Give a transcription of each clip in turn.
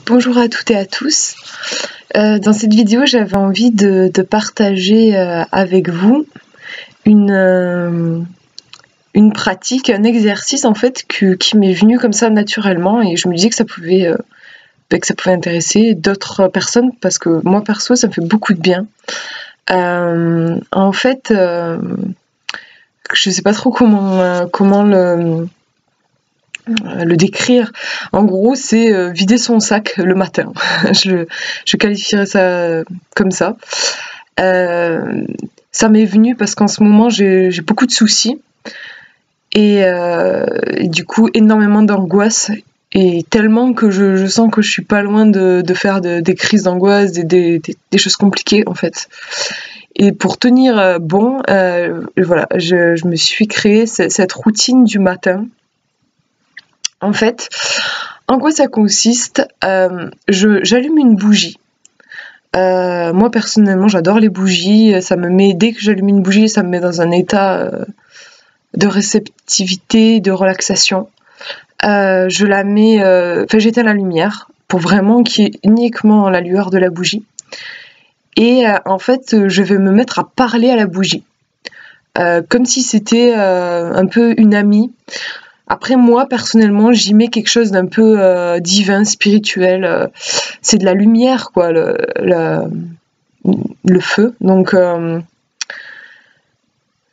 Bonjour à toutes et à tous. Dans cette vidéo, j'avais envie de partager avec vous une pratique, un exercice en fait qui m'est venu comme ça naturellement et je me disais que ça pouvait intéresser d'autres personnes parce que moi perso ça me fait beaucoup de bien. En fait, je sais pas trop comment le décrire. En gros, c'est vider son sac le matin. je qualifierais ça comme ça. Ça m'est venu parce qu'en ce moment, j'ai beaucoup de soucis et du coup, énormément d'angoisse. Et tellement que je sens que je suis pas loin de faire des crises d'angoisse, des choses compliquées en fait. Et pour tenir bon, voilà, je me suis créé cette routine du matin. En fait, en quoi ça consiste? J'allume une bougie. Moi personnellement, j'adore les bougies. Dès que j'allume une bougie, ça me met dans un état de réceptivité, de relaxation. Je la mets, j'éteins la lumière pour vraiment qu'il y ait uniquement la lueur de la bougie. Et en fait, je vais me mettre à parler à la bougie, comme si c'était un peu une amie. Après moi personnellement j'y mets quelque chose d'un peu divin, spirituel, c'est de la lumière quoi, le feu, donc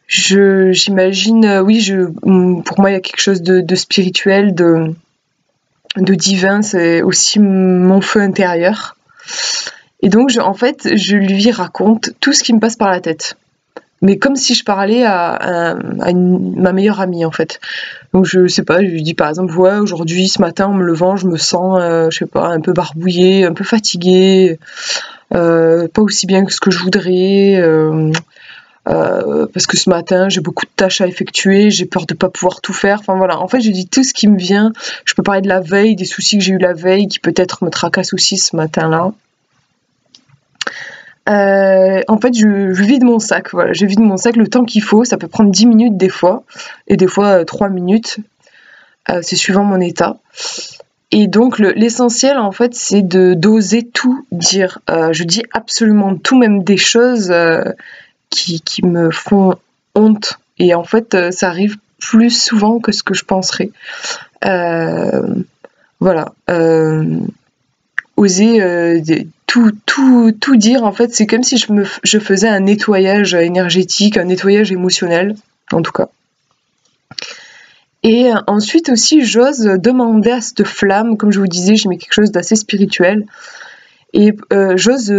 j'imagine, pour moi il y a quelque chose de spirituel, de divin, c'est aussi mon feu intérieur, et donc en fait je lui raconte tout ce qui me passe par la tête. Mais comme si je parlais à ma meilleure amie en fait. Donc je sais pas, je lui dis par exemple ouais, aujourd'hui ce matin en me levant je me sens je sais pas, un peu barbouillée, un peu fatiguée, pas aussi bien que ce que je voudrais, parce que ce matin j'ai beaucoup de tâches à effectuer, j'ai peur de pas pouvoir tout faire, enfin voilà, en fait je dis tout ce qui me vient. Je peux parler de la veille, des soucis que j'ai eu la veille qui peut-être me tracassent aussi ce matin-là. En fait, je vide mon sac, voilà, je vide mon sac le temps qu'il faut, ça peut prendre 10 minutes des fois, et des fois 3 minutes, c'est suivant mon état. Et donc l'essentiel en fait c'est d'oser tout dire, je dis absolument tout, même des choses qui me font honte, et en fait ça arrive plus souvent que ce que je penserais. Voilà, oser tout dire en fait, c'est comme si je faisais un nettoyage énergétique, un nettoyage émotionnel en tout cas. Et ensuite aussi j'ose demander à cette flamme, comme je vous disais, j'y mets quelque chose d'assez spirituel, et j'ose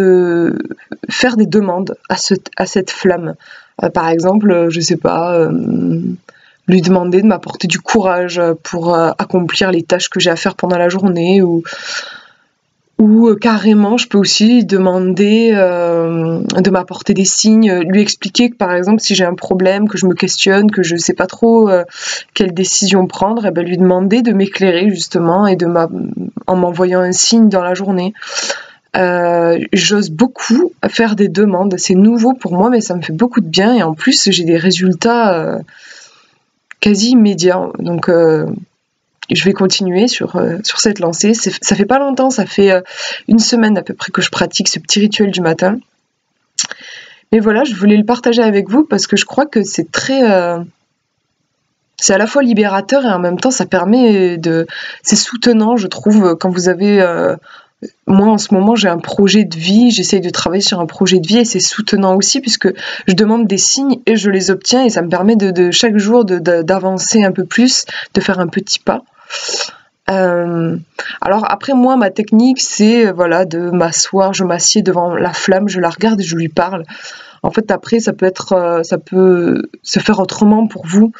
faire des demandes à cette flamme. Par exemple, je sais pas, lui demander de m'apporter du courage pour accomplir les tâches que j'ai à faire pendant la journée, ou carrément je peux aussi demander de m'apporter des signes, lui expliquer que par exemple si j'ai un problème, que je me questionne, que je sais pas trop quelle décision prendre, et ben lui demander de m'éclairer justement, et en m'envoyant un signe dans la journée. J'ose beaucoup faire des demandes, c'est nouveau pour moi mais ça me fait beaucoup de bien, et en plus j'ai des résultats quasi immédiats, donc je vais continuer sur cette lancée. Ça fait pas longtemps, ça fait 1 semaine à peu près que je pratique ce petit rituel du matin. Mais voilà, je voulais le partager avec vous parce que je crois que c'est c'est à la fois libérateur et en même temps ça permet c'est soutenant, je trouve, quand vous avez moi en ce moment j'ai un projet de vie, j'essaye de travailler sur un projet de vie, et c'est soutenant aussi puisque je demande des signes et je les obtiens, et ça me permet de chaque jour d'avancer un peu plus, de faire un petit pas. Alors après moi ma technique c'est voilà, de m'asseoir, je m'assieds devant la flamme, je la regarde et je lui parle. En fait après ça peut se faire autrement pour vous.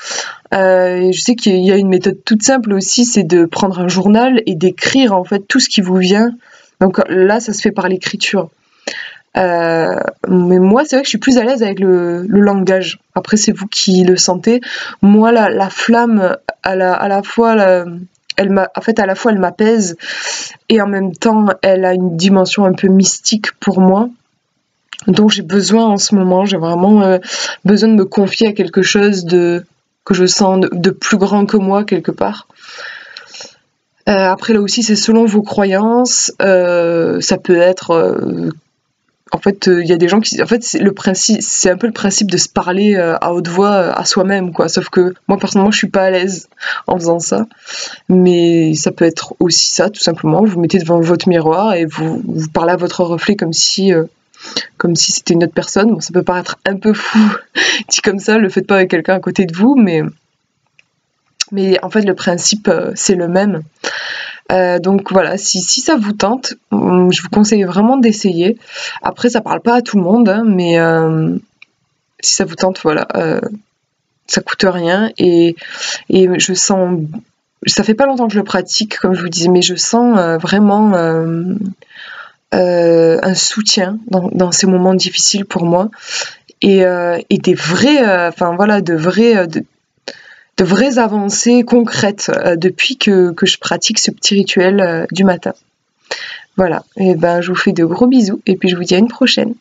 Et je sais qu'il y a une méthode toute simple aussi, c'est de prendre un journal et d'écrire en fait tout ce qui vous vient. Donc là ça se fait par l'écriture. Mais moi c'est vrai que je suis plus à l'aise avec le langage. Après c'est vous qui le sentez. Moi la flamme à la fois elle m'apaise, et en même temps elle a une dimension un peu mystique pour moi, donc j'ai besoin en ce moment, j'ai vraiment besoin de me confier à quelque chose que je sens de plus grand que moi quelque part. Après là aussi c'est selon vos croyances, ça peut être en fait il y a des gens qui en fait c'est un peu le principe de se parler à haute voix à soi-même quoi, sauf que moi personnellement je suis pas à l'aise en faisant ça, mais ça peut être aussi ça tout simplement, vous mettez devant votre miroir et vous parlez à votre reflet comme si c'était une autre personne. Bon, ça peut paraître un peu fou dit comme ça, le faites pas avec quelqu'un à côté de vous, mais en fait le principe c'est le même. Donc voilà, si ça vous tente, je vous conseille vraiment d'essayer. Après ça parle pas à tout le monde, hein, mais si ça vous tente, voilà, ça coûte rien et je sens, ça fait pas longtemps que je le pratique comme je vous disais, mais je sens vraiment un soutien dans ces moments difficiles pour moi et des vrais, enfin voilà, de vraies avancées concrètes depuis que je pratique ce petit rituel du matin. Voilà, et ben je vous fais de gros bisous et puis je vous dis à une prochaine.